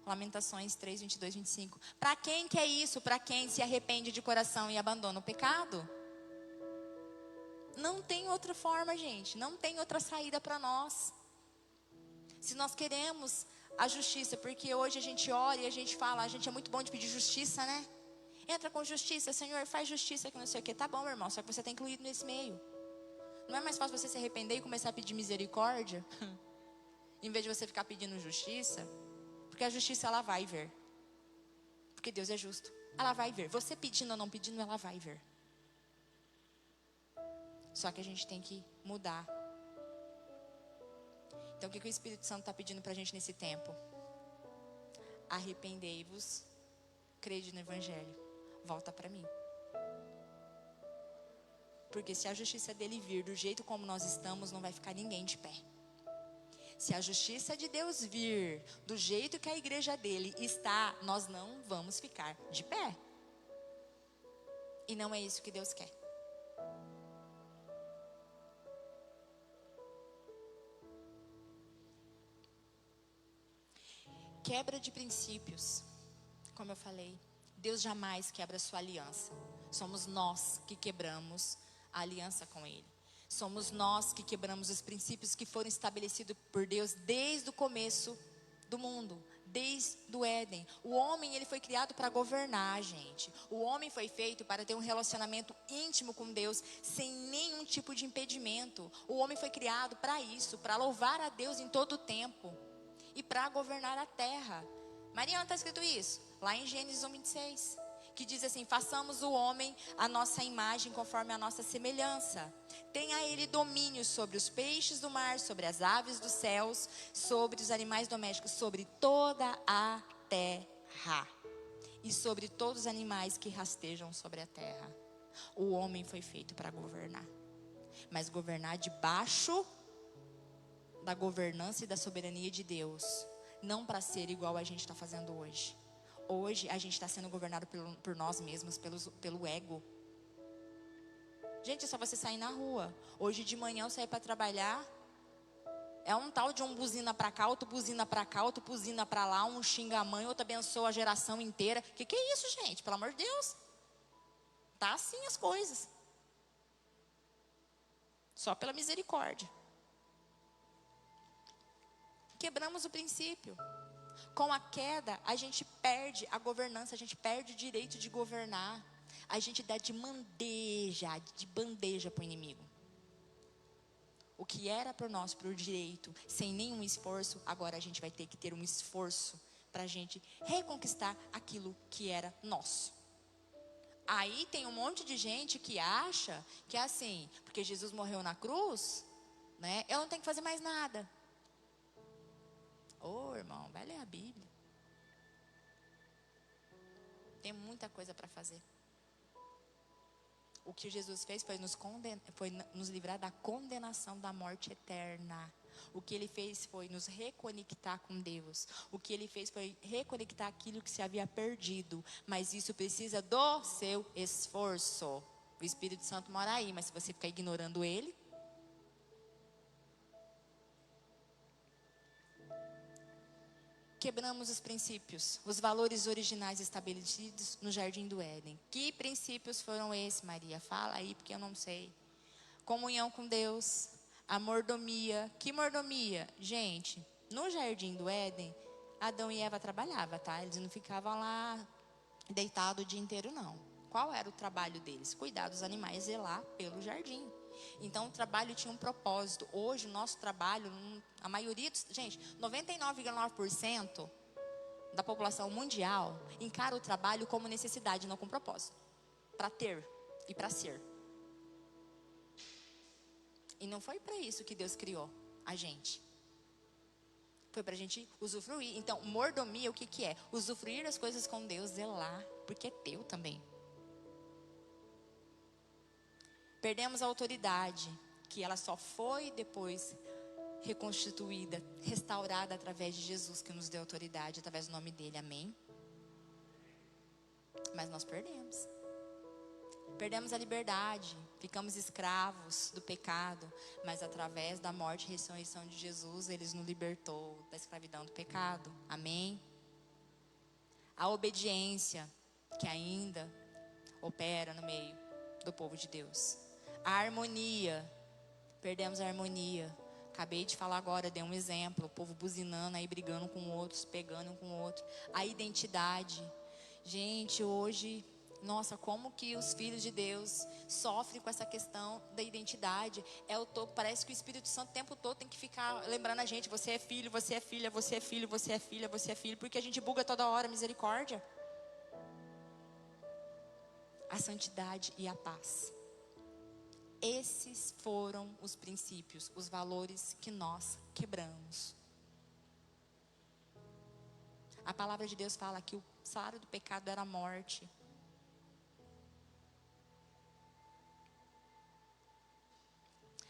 Lamentações 3, 22, 25. Para quem que é isso? Para quem se arrepende de coração e abandona o pecado? Não tem outra forma, gente. Não tem outra saída para nós. Se nós queremos a justiça, porque hoje a gente ora e a gente fala, a gente é muito bom de pedir justiça, né? Entra com justiça, Senhor, faz justiça, que não sei o que. Tá bom, meu irmão, só que você está incluído nesse meio. Não é mais fácil você se arrepender e começar a pedir misericórdia? Em vez de você ficar pedindo justiça? Porque a justiça, ela vai vir. Porque Deus é justo. Ela vai vir. Você pedindo ou não pedindo, ela vai vir. Só que a gente tem que mudar. Então o que o Espírito Santo está pedindo para a gente nesse tempo? arrependei-vos, crede no Evangelho, volta para mim. Porque se a justiça dele vir do jeito como nós estamos, não vai ficar ninguém de pé. Se a justiça de Deus vir do jeito que a igreja dele está, nós não vamos ficar de pé. E não é isso que Deus quer. Quebra de princípios. Como eu falei, Deus jamais quebra a sua aliança. Somos nós que quebramos a aliança com Ele. Somos nós que quebramos os princípios que foram estabelecidos por Deus desde o começo do mundo, desde o Éden. O homem, ele foi criado para governar, gente. O homem foi feito para ter um relacionamento íntimo com Deus, sem nenhum tipo de impedimento. O homem foi criado para isso, para louvar a Deus em todo o tempo e para governar a terra. Mariana, está escrito isso? Lá em Gênesis 1:26. Que diz assim: façamos o homem a nossa imagem conforme a nossa semelhança. Tenha ele domínio sobre os peixes do mar, sobre as aves dos céus, sobre os animais domésticos, sobre toda a terra e sobre todos os animais que rastejam sobre a terra. O homem foi feito para governar, mas governar debaixo da governança e da soberania de Deus, não para ser igual a gente está fazendo hoje. Hoje a gente está sendo governado por nós mesmos, pelo ego. Gente, é só você sair na rua. Hoje de manhã eu saí para trabalhar. É um tal de um buzina para cá, outro buzina para cá, outro buzina para lá, um xinga a mãe, outro abençoa a geração inteira. Que é isso, gente? Pelo amor de Deus. Tá assim as coisas. Só pela misericórdia. Quebramos o princípio. Com a queda, a gente perde a governança, a gente perde o direito de governar. A gente dá de bandeja para o inimigo. O que era para nós, por direito, sem nenhum esforço, agora a gente vai ter que ter um esforço para a gente reconquistar aquilo que era nosso. Aí tem um monte de gente que acha que é assim, porque Jesus morreu na cruz, né? Eu não tenho que fazer mais nada. Ô, irmão, vai ler a Bíblia. Tem muita coisa para fazer. O que Jesus fez foi nos livrar da condenação da morte eterna. O que Ele fez foi nos reconectar com Deus. O que Ele fez foi reconectar aquilo que se havia perdido. Mas isso precisa do seu esforço. O Espírito Santo mora aí, mas se você ficar ignorando Ele, quebramos os princípios, os valores originais estabelecidos no Jardim do Éden. Que princípios foram esses, Maria? Fala aí, porque eu não sei. Comunhão com Deus, a mordomia. Que mordomia? Gente, no Jardim do Éden, Adão e Eva trabalhavam, tá? Eles não ficavam lá deitados o dia inteiro, não. Qual era o trabalho deles? Cuidar dos animais, zelar pelo jardim. Então o trabalho tinha um propósito. Hoje o nosso trabalho, a maioria, gente, 99,9% da população mundial encara o trabalho como necessidade, não com propósito. Para ter e para ser. E não foi para isso que Deus criou a gente. Foi para a gente usufruir. Então, mordomia, o que é? Usufruir as coisas com Deus, zelar, porque é teu também. Perdemos a autoridade, que ela só foi depois reconstituída, restaurada através de Jesus, que nos deu autoridade, através do nome dele, amém? Mas nós perdemos. Perdemos a liberdade, ficamos escravos do pecado, mas através da morte e ressurreição de Jesus, Ele nos libertou da escravidão do pecado, amém? A obediência, que ainda opera no meio do povo de Deus. A harmonia, perdemos a harmonia. Acabei de falar agora, dei um exemplo, o povo buzinando aí, brigando com outros, pegando um com o outro. A identidade, gente, hoje, nossa, como que os filhos de Deus sofrem com essa questão da identidade. Parece que o Espírito Santo o tempo todo tem que ficar lembrando a gente, você é filho, você é filha, você é filho, você é filha, você é filho, porque a gente buga toda hora, misericórdia. A santidade e a paz. Esses foram os princípios, os valores que nós quebramos. A palavra de Deus fala que o salário do pecado era a morte.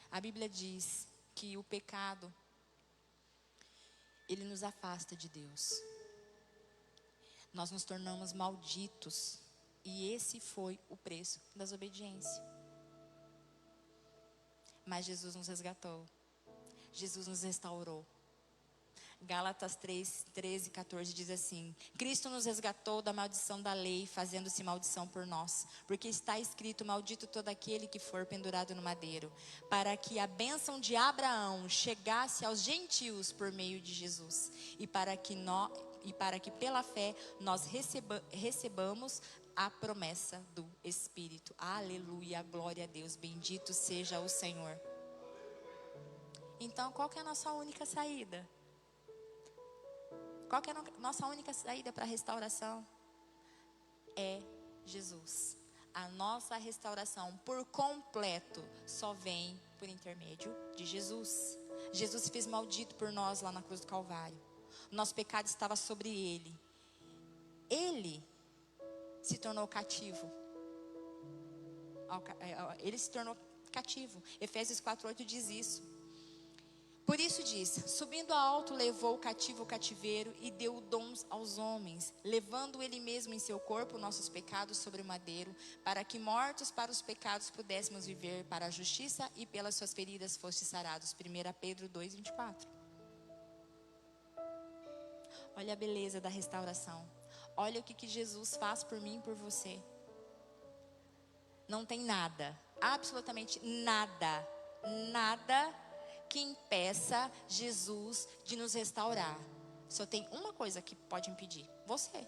A Bíblia diz que o pecado, ele nos afasta de Deus. Nós nos tornamos malditos. E esse foi o preço da desobediência. Mas Jesus nos resgatou. Jesus nos restaurou. Gálatas 3, 13 e 14 diz assim: Cristo nos resgatou da maldição da lei, fazendo-se maldição por nós. Porque está escrito: maldito todo aquele que for pendurado no madeiro, para que a bênção de Abraão chegasse aos gentios por meio de Jesus. E para que pela fé nós recebamos a promessa do Espírito. Aleluia, glória a Deus, bendito seja o Senhor. Então, qual que é a nossa única saída? Qual que é a nossa única saída para a restauração? É Jesus. A nossa restauração por completo só vem por intermédio de Jesus. Jesus se fez maldito por nós lá na cruz do Calvário. Nosso pecado estava sobre Ele. Ele se tornou cativo. Ele se tornou cativo. Efésios 4:8 diz isso. Por isso diz: subindo alto levou o cativo o cativeiro e deu dons aos homens, levando ele mesmo em seu corpo nossos pecados sobre o madeiro, para que mortos para os pecados pudéssemos viver para a justiça, e pelas suas feridas fostes sarados. 1 Pedro 2:24. Olha a beleza da restauração. Olha o que Jesus faz por mim e por você. Não tem nada, absolutamente nada que impeça Jesus de nos restaurar. Só tem uma coisa que pode impedir: você.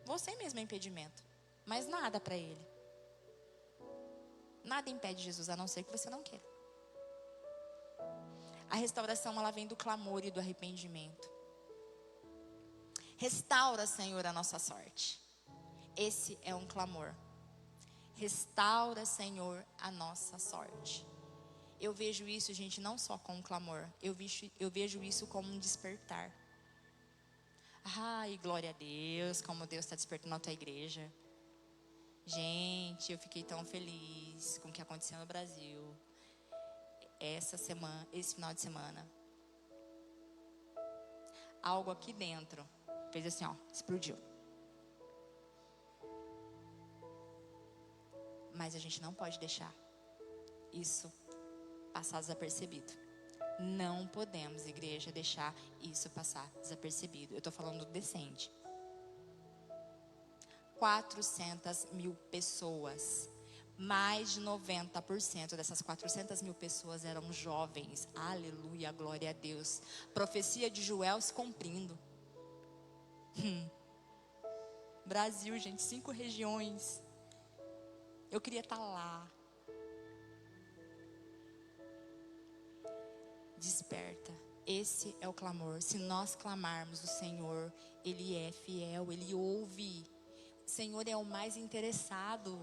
Você mesmo é impedimento. Mas nada para Ele. Nada impede Jesus, a não ser que você não queira. A restauração, ela vem do clamor e do arrependimento. Restaura, Senhor, a nossa sorte. Esse é um clamor. Restaura, Senhor, a nossa sorte. Eu vejo isso, gente, não só como um clamor. Eu vejo isso como um despertar. Ai, glória a Deus, como Deus está despertando a tua igreja. Gente, eu fiquei tão feliz com o que aconteceu no Brasil esse final de semana. Algo aqui dentro fez assim, ó, explodiu. Mas a gente não pode deixar isso passar desapercebido. Não podemos, igreja, deixar isso passar desapercebido. Eu estou falando decente. 400 mil pessoas. Mais de 90% dessas 400 mil pessoas eram jovens. Aleluia, glória a Deus. Profecia de Joel se cumprindo. Brasil, gente, 5 regiões. Eu queria estar lá. Desperta. Esse é o clamor. Se nós clamarmos o Senhor, Ele é fiel, Ele ouve. O Senhor é o mais interessado.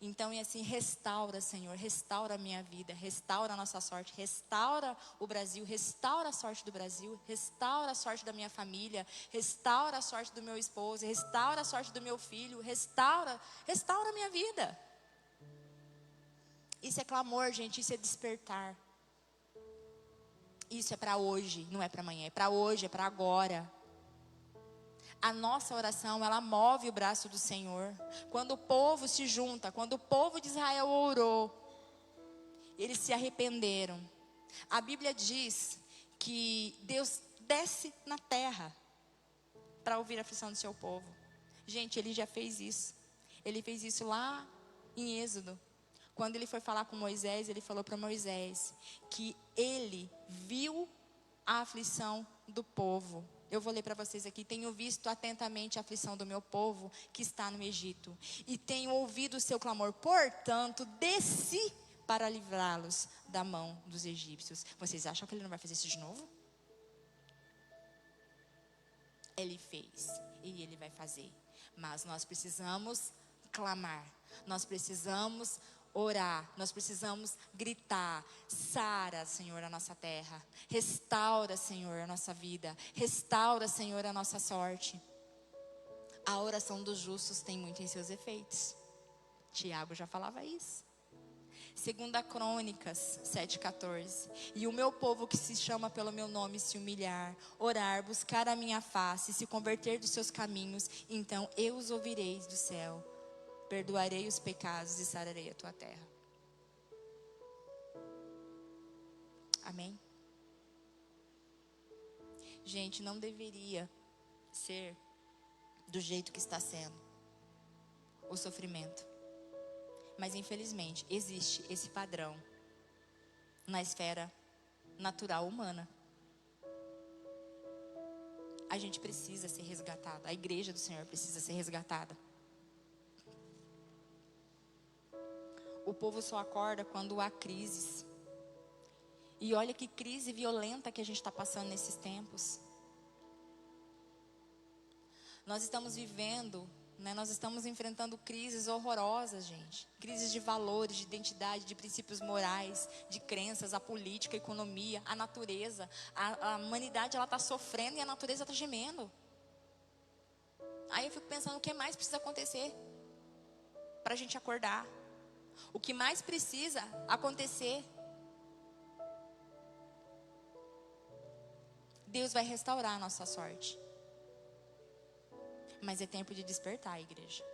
Então é assim: restaura, Senhor, restaura a minha vida, restaura a nossa sorte, restaura o Brasil, restaura a sorte do Brasil, restaura a sorte da minha família, restaura a sorte do meu esposo, restaura a sorte do meu filho, restaura a minha vida. Isso é clamor, gente, isso é despertar. Isso é para hoje, não é para amanhã, é para hoje, é para agora. A nossa oração, ela move o braço do Senhor. Quando o povo se junta, quando o povo de Israel orou, eles se arrependeram. A Bíblia diz que Deus desce na terra para ouvir a aflição do seu povo. Gente, Ele já fez isso. Ele fez isso lá em Êxodo. Quando Ele foi falar com Moisés, Ele falou para Moisés que Ele viu a aflição do povo. Eu vou ler para vocês aqui. Tenho visto atentamente a aflição do meu povo que está no Egito, e tenho ouvido o seu clamor. Portanto, desci para livrá-los da mão dos egípcios. Vocês acham que Ele não vai fazer isso de novo? Ele fez e Ele vai fazer. Mas nós precisamos clamar. Nós precisamos orar, nós precisamos gritar: sara, Senhor, a nossa terra. Restaura, Senhor, a nossa vida. Restaura, Senhor, a nossa sorte. A oração dos justos tem muito em seus efeitos. Tiago já falava isso. 2 Crônicas 7,14. E o meu povo que se chama pelo meu nome se humilhar, orar, buscar a minha face, se converter dos seus caminhos, então eu os ouvirei do céu, perdoarei os pecados e sararei a tua terra. Amém? Gente, não deveria ser do jeito que está sendo o sofrimento. Mas infelizmente existe esse padrão na esfera natural humana. A gente precisa ser resgatado. A igreja do Senhor precisa ser resgatada. O povo só acorda quando há crises. E olha que crise violenta que a gente está passando nesses tempos. Nós estamos vivendo, nós estamos enfrentando crises horrorosas, gente. Crises de valores, de identidade, de princípios morais, de crenças, a política, a economia, a natureza. A humanidade, ela está sofrendo e a natureza está gemendo. Aí eu fico pensando, o que mais precisa acontecer para a gente acordar? O que mais precisa acontecer? Deus vai restaurar a nossa sorte. Mas é tempo de despertar, igreja.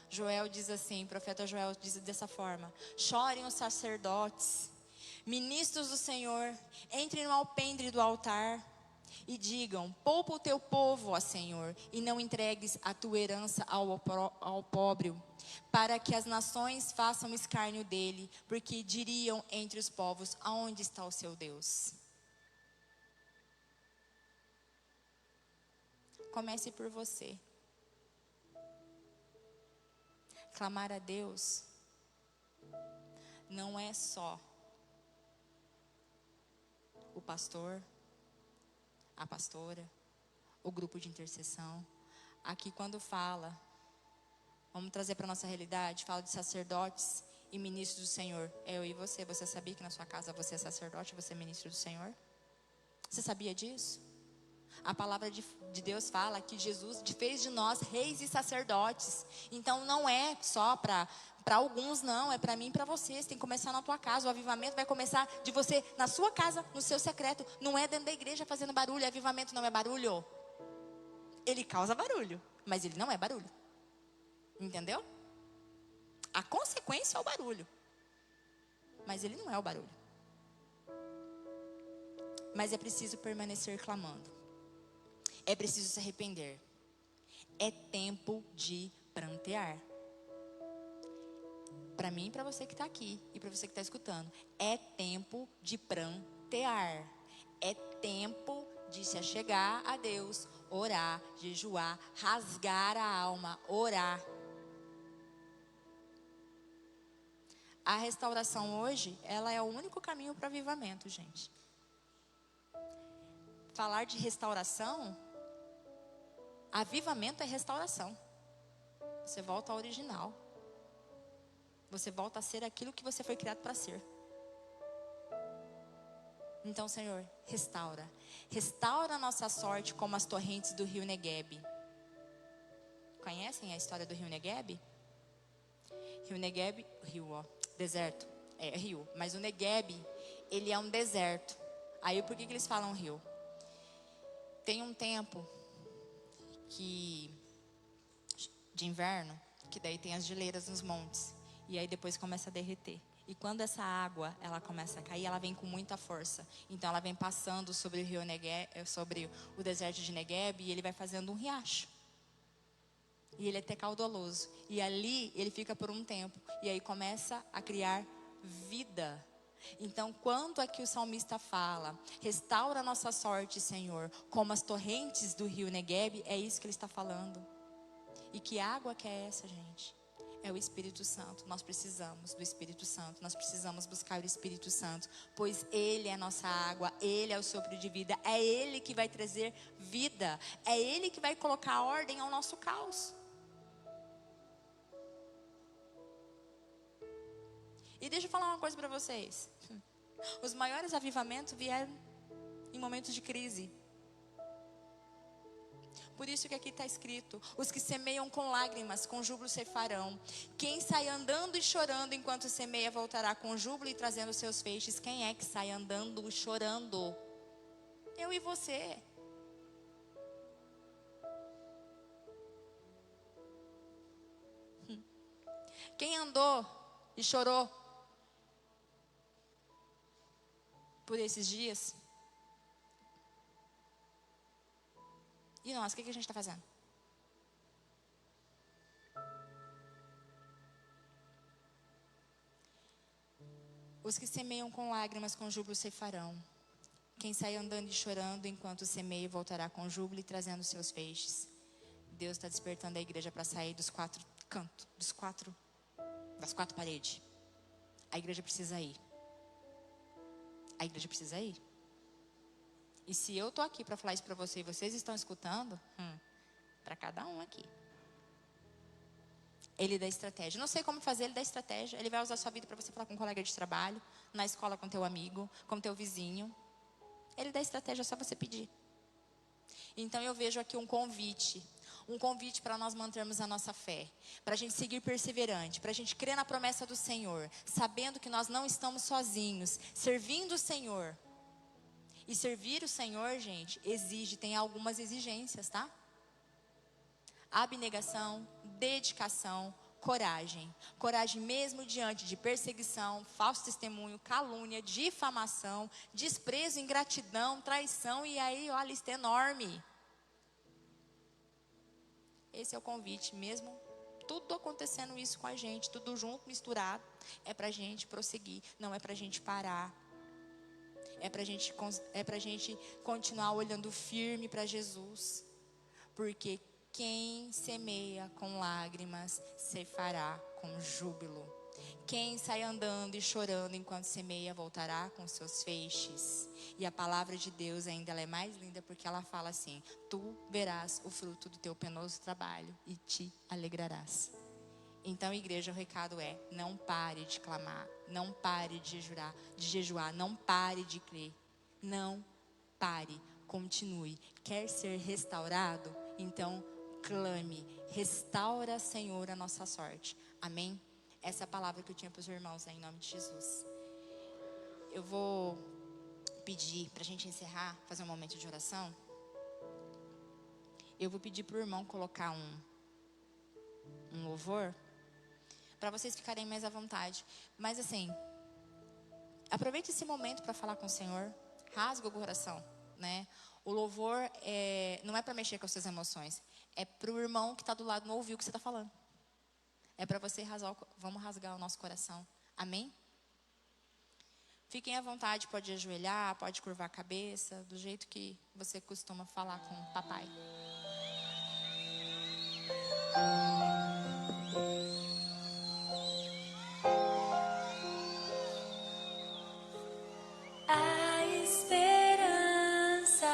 Joel diz assim, o profeta Joel diz dessa forma: chorem os sacerdotes, ministros do Senhor, entrem no alpendre do altar e digam: poupa o teu povo, ó Senhor, e não entregues a tua herança ao pobre, para que as nações façam escárnio dele, porque diriam entre os povos: aonde está o seu Deus? Comece por você. Clamar a Deus não é só o pastor, a pastora, o grupo de intercessão. Aqui quando fala, vamos trazer para a nossa realidade, fala de sacerdotes e ministros do Senhor. É eu e você. Você sabia que na sua casa você é sacerdote, você é ministro do Senhor? Você sabia disso? A palavra de Deus fala que Jesus fez de nós reis e sacerdotes. Então não é só para alguns, não. É para mim e para você. Você tem que começar na tua casa. O avivamento vai começar de você, na sua casa, no seu secreto. Não é dentro da igreja fazendo barulho. Avivamento não é barulho. Ele causa barulho, mas ele não é barulho. Entendeu? A consequência é o barulho, mas ele não é o barulho. Mas é preciso permanecer clamando. É preciso se arrepender. É tempo de prantear. Para mim e para você que está aqui e para você que está escutando, é tempo de prantear. É tempo de se achegar a Deus, orar, jejuar, rasgar a alma, orar. A restauração hoje, ela é o único caminho para o avivamento, gente. Falar de restauração, avivamento é restauração. Você volta ao original. Você volta a ser aquilo que você foi criado para ser. Então, Senhor, restaura. Restaura a nossa sorte como as torrentes do rio Negueb. Conhecem a história do rio Negueb? Rio Negueb, deserto. É rio, mas o Negueb, ele é um deserto. Aí por que eles falam rio? Tem um tempo de inverno, que daí tem as geleiras nos montes. E aí depois começa a derreter. E quando essa água, ela começa a cair, ela vem com muita força. Então ela vem passando sobre o rio Negueb, sobre o deserto de Negueb, e ele vai fazendo um riacho. E ele é até caudaloso. E ali ele fica por um tempo. E aí começa a criar vida. Então, quando aqui o salmista fala: restaura a nossa sorte, Senhor, como as torrentes do rio Negueb, é isso que ele está falando. E que água que é essa, gente? É o Espírito Santo. Nós precisamos do Espírito Santo. Nós precisamos buscar o Espírito Santo, pois Ele é a nossa água, Ele é o sopro de vida. É Ele que vai trazer vida. É Ele que vai colocar ordem ao nosso caos. E deixa eu falar uma coisa para vocês. Os maiores avivamentos vieram em momentos de crise. Por isso que aqui está escrito: os que semeiam com lágrimas, com júbilo ceifarão. Quem sai andando e chorando enquanto semeia, voltará com júbilo e trazendo seus feixes. Quem é que sai andando e chorando? Eu e você. Quem andou e chorou por esses dias? E nós, o que a gente está fazendo? Os que semeiam com lágrimas, com júbilo ceifarão. Quem sai andando e chorando enquanto semeia, voltará com júbilo e trazendo seus feixes. Deus está despertando a igreja para sair dos quatro cantos, das quatro paredes. A igreja precisa ir. A igreja precisa ir. E se eu estou aqui para falar isso para você e vocês estão escutando, para cada um aqui. Ele dá estratégia. Não sei como fazer, ele dá estratégia. Ele vai usar a sua vida para você falar com um colega de trabalho, na escola com teu amigo, com teu vizinho. Ele dá estratégia, é só você pedir. Então eu vejo aqui um convite para nós mantermos a nossa fé, para a gente seguir perseverante, para a gente crer na promessa do Senhor, sabendo que nós não estamos sozinhos, servindo o Senhor. E servir o Senhor, gente, tem algumas exigências, tá? Abnegação, dedicação, coragem. Coragem mesmo diante de perseguição, falso testemunho, calúnia, difamação, desprezo, ingratidão, traição. E aí, ó, a lista é enorme. Esse é o convite mesmo. Tudo acontecendo isso com a gente, tudo junto, misturado. É pra gente prosseguir, não é pra gente parar. É pra gente continuar olhando firme para Jesus. Porque quem semeia com lágrimas, ceifará com júbilo. Quem sai andando e chorando enquanto semeia, voltará com seus feixes. E a palavra de Deus ainda ela é mais linda, porque ela fala assim: tu verás o fruto do teu penoso trabalho e te alegrarás. Então, igreja, o recado é: não pare de clamar, não pare de jejuar, não pare de crer, não pare, continue. Quer ser restaurado? Então, clame, restaura, Senhor, a nossa sorte. Amém? Essa é a palavra que eu tinha para os irmãos, em nome de Jesus. Eu vou pedir, para a gente encerrar, fazer um momento de oração. Eu vou pedir para o irmão colocar um louvor, para vocês ficarem mais à vontade. Mas assim, aproveite esse momento para falar com o Senhor. Rasga o coração, né? O louvor não é para mexer com as suas emoções. É para o irmão que está do lado não ouvir o que você está falando. É para você vamos rasgar o nosso coração. Amém? Fiquem à vontade, pode ajoelhar, pode curvar a cabeça, do jeito que você costuma falar com o papai. A esperança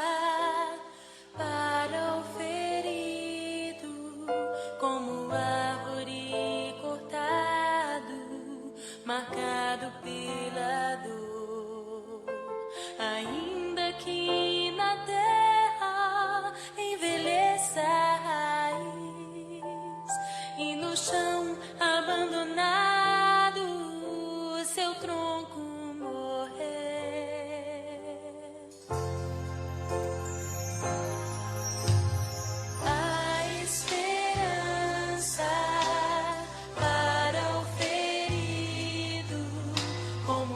para o ferido, como árvore cortado, marcado pela dor, ainda que na terra envelheça a raiz e no chão abandonado seu tronco morrer. A esperança para o ferido, como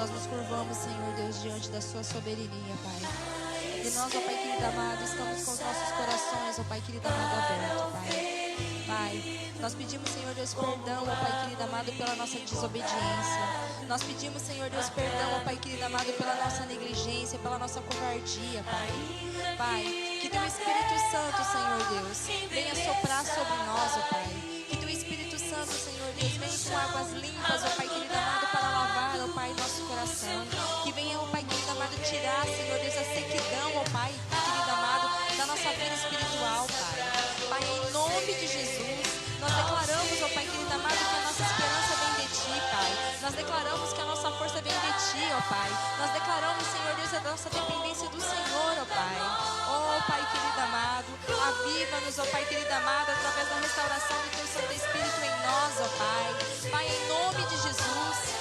nós nos curvamos, Senhor Deus, diante da sua soberania, Pai. E nós, ó Pai querido amado, estamos com os nossos corações, ó Pai querido amado, aberto, Pai. Pai, nós pedimos, Senhor Deus, perdão, ó Pai querido amado, pela nossa desobediência. Nós pedimos, Senhor Deus, perdão, ó Pai querido amado, pela nossa negligência, pela nossa covardia, Pai. Pai, que teu Espírito Santo, Senhor Deus, venha soprar sobre nós, ó Pai. Que teu Espírito Santo, Senhor Deus, venha com águas limpas, ó Pai querido amado, para lavar, ó Pai, nosso coração. Que venha, ó Pai querido amado, tirar, Senhor Deus, a sequidão, ó Pai querido amado, da nossa vida espiritual, Pai. Pai, em nome de Jesus, nós declaramos, ó Pai querido amado, que a nossa esperança vem de Ti, Pai. Nós declaramos que a nossa força vem de Ti, ó Pai. Nós declaramos, Senhor Deus, a nossa dependência do Senhor, ó Pai. Ó Pai querido amado, aviva-nos, ó Pai querido amado, através da restauração do Teu Santo Espírito em nós, ó Pai. Pai, em nome de Jesus,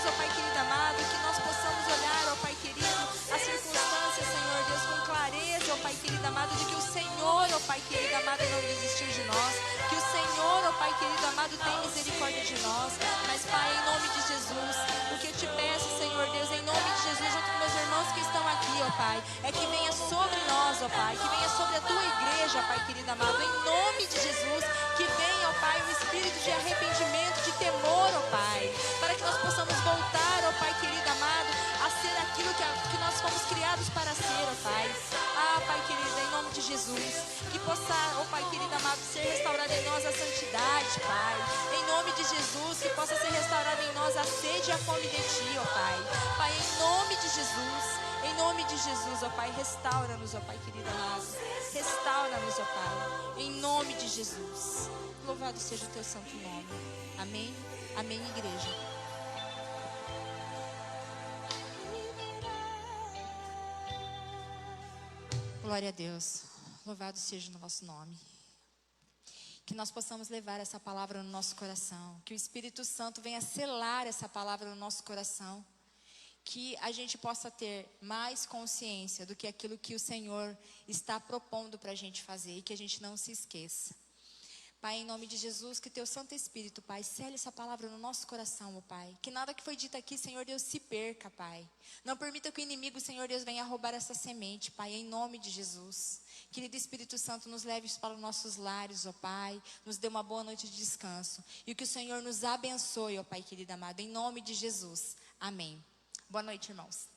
ó Pai querido amado, que nós possamos olhar, ó Pai querido, as circunstâncias, Senhor Deus, com clareza, ó Pai querido amado, de que o Senhor, ó Pai querido amado, não desistiu de nós, que o Senhor, ó Pai querido amado, tem misericórdia de nós. Mas, Pai, em nome de Jesus, o que eu te peço, Senhor Deus, em nome de Jesus, junto com meus irmãos que estão aqui, ó Pai, é que venha sobre nós, ó Pai, que venha sobre a Tua igreja, ó Pai querido amado, em nome de Jesus, que venha, ó Pai, um espírito de arrependimento, de temor, ó Pai, para que nós possamos voltar, ó Pai querido amado, a ser aquilo que nós fomos criados para ser, ó Pai. Ah, Pai querido, em nome de Jesus, que possa, ó Pai querido amado, ser restaurada em nós a santidade, Pai. Em nome de Jesus, que possa ser restaurada em nós a sede e a fome de Ti, ó Pai. Pai, em nome de Jesus, ó Pai, restaura-nos, ó Pai querido amado. Restaura-nos, ó Pai, em nome de Jesus. Louvado seja o Teu santo nome. Amém, amém, igreja. Glória a Deus. Louvado seja o nosso nome. Que nós possamos levar essa palavra no nosso coração. Que o Espírito Santo venha selar essa palavra no nosso coração. Que a gente possa ter mais consciência do que aquilo que o Senhor está propondo para a gente fazer. E que a gente não se esqueça. Pai, em nome de Jesus, que Teu Santo Espírito, Pai, cele essa palavra no nosso coração, ó Pai. Que nada que foi dito aqui, Senhor Deus, se perca, Pai. Não permita que o inimigo, Senhor Deus, venha roubar essa semente, Pai, em nome de Jesus. Querido Espírito Santo, nos leve para os nossos lares, ó Pai. Nos dê uma boa noite de descanso. E que o Senhor nos abençoe, ó Pai querido amado, em nome de Jesus. Amém. Boa noite, irmãos.